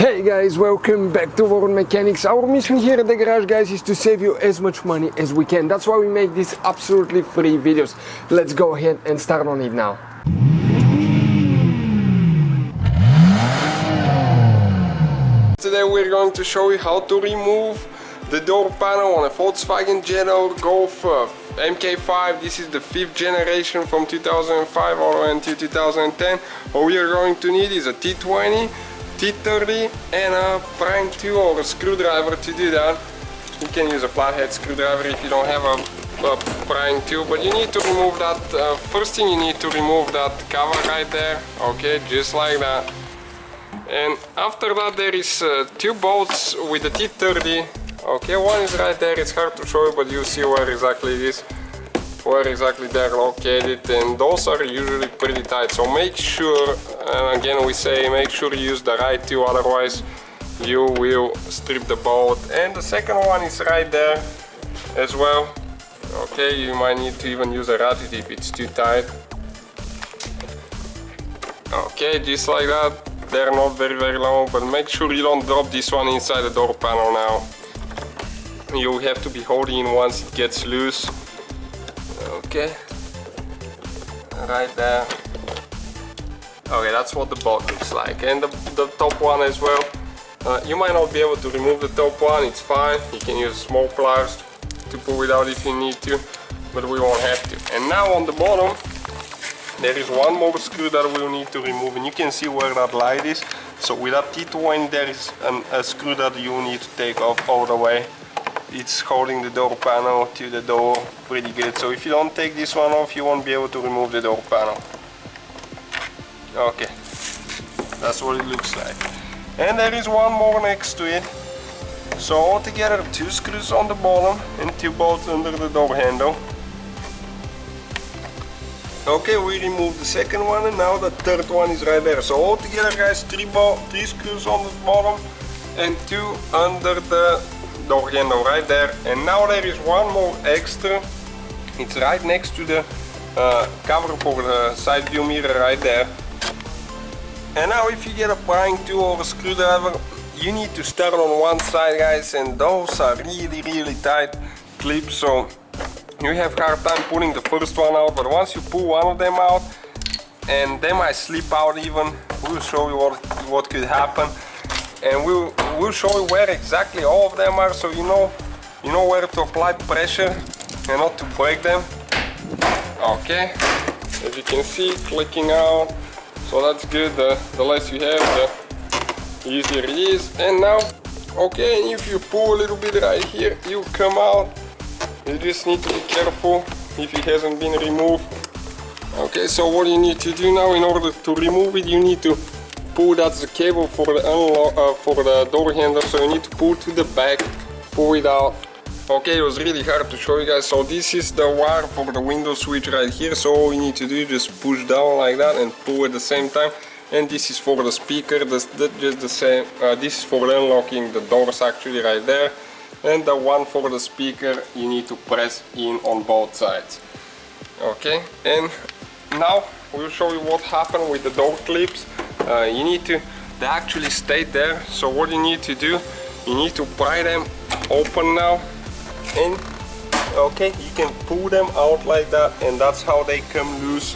Hey guys, welcome back to World Mechanics. Our mission here at the garage, guys, is to save you as much money as we can. That's why we make these absolutely free videos. Let's go ahead and start on it now. Today we're going to show you how to remove the door panel on a Volkswagen Jetta or Golf MK5. This is the 5th generation from 2005 all the way until 2010. What we are going to need is a T20, T30 and a prying tool or a screwdriver to do that. You can use a flathead screwdriver if you don't have a prying tool, but you need to remove that. First thing, you need to remove that cover right there, okay, just like that. And after that there is two bolts with the T30. Okay, one is right there, it's hard to show you, but you see where exactly it is, where exactly they're located, and those are usually pretty tight, so make sure, and again we say, make sure you use the right tool, otherwise you will strip the bolt. And the second one is right there as well. Okay, you might need to even use a ratchet if it's too tight. Okay, just like that. They're not very long, but make sure you don't drop this one inside the door panel now. You have to be holding it once it gets loose. Okay, right there. Okay, that's what the bolt looks like. And the top one as well. You might not be able to remove the top one, it's fine. You can use small pliers to pull it out if you need to, but we won't have to. And now on the bottom, there is one more screw that we'll need to remove, and you can see where that light is. So with that T20 there is a screw that you need to take off all the way. It's holding the door panel to the door pretty good, so if you don't take this one off you won't be able to remove the door panel. Okay, that's what it looks like. And there is one more next to it. So altogether two screws on the bottom and two bolts under the door handle. Okay, we removed the second one and now the third one is right there. So altogether, guys, three screws on the bottom and two under the door handle right there. And now there is one more extra. It's right next to the cover for the side view mirror right there. And now if you get a prying tool or a screwdriver, you need to start on one side, guys, and those are really tight clips, so you have hard time pulling the first one out, but once you pull one of them out, and they might slip out even, we'll show you what could happen. And we'll show you where exactly all of them are, so you know where to apply pressure and not to break them. Okay, as you can see, clicking out, so that's good. The less you have, the easier it is. And now, okay, and if you pull a little bit right here, you come out. You just need to be careful if it hasn't been removed. Okay, so what you need to do now in order to remove it, you need to pull. That's the cable for the unlock for the door handle, so you need to pull to the back, pull it out. Okay, it was really hard to show you guys. So this is the wire for the window switch right here, so all you need to do is just push down like that and pull at the same time. And this is for the speaker, just the same. This is for unlocking the doors actually right there. And the one for the speaker you need to press in on both sides. Okay, and now we'll show you what happened with the door clips. They actually stayed there, so what you need to do, you need to pry them open now, and okay, you can pull them out like that, and that's how they come loose,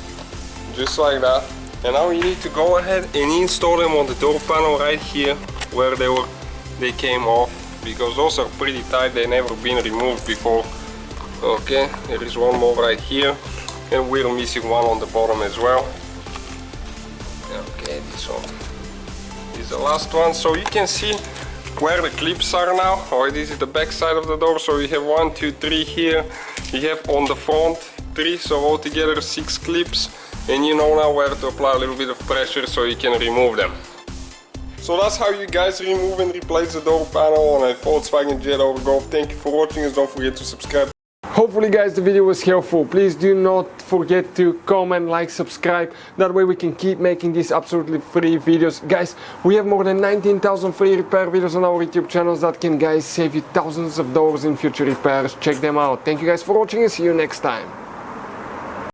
just like that. And now you need to go ahead and install them on the door panel right here where they came off, because those are pretty tight, they've never been removed before. Okay, there is one more right here, and we're missing one on the bottom as well. Okay, this one is the last one. So you can see where the clips are now. Oh, this is the back side of the door, so you have 1, 2, 3 here. You have on the front 3, so altogether 6 clips, and you know now where to apply a little bit of pressure so you can remove them. So that's how you guys remove and replace the door panel on a Volkswagen Jetta or Golf. Thank you for watching us, don't forget to subscribe. Hopefully guys the video was helpful. Please do not forget to comment, like, subscribe. That way we can keep making these absolutely free videos. Guys, we have more than 19,000 free repair videos on our YouTube channels that can, guys, save you thousands of dollars in future repairs. Check them out. Thank you guys for watching and see you next time.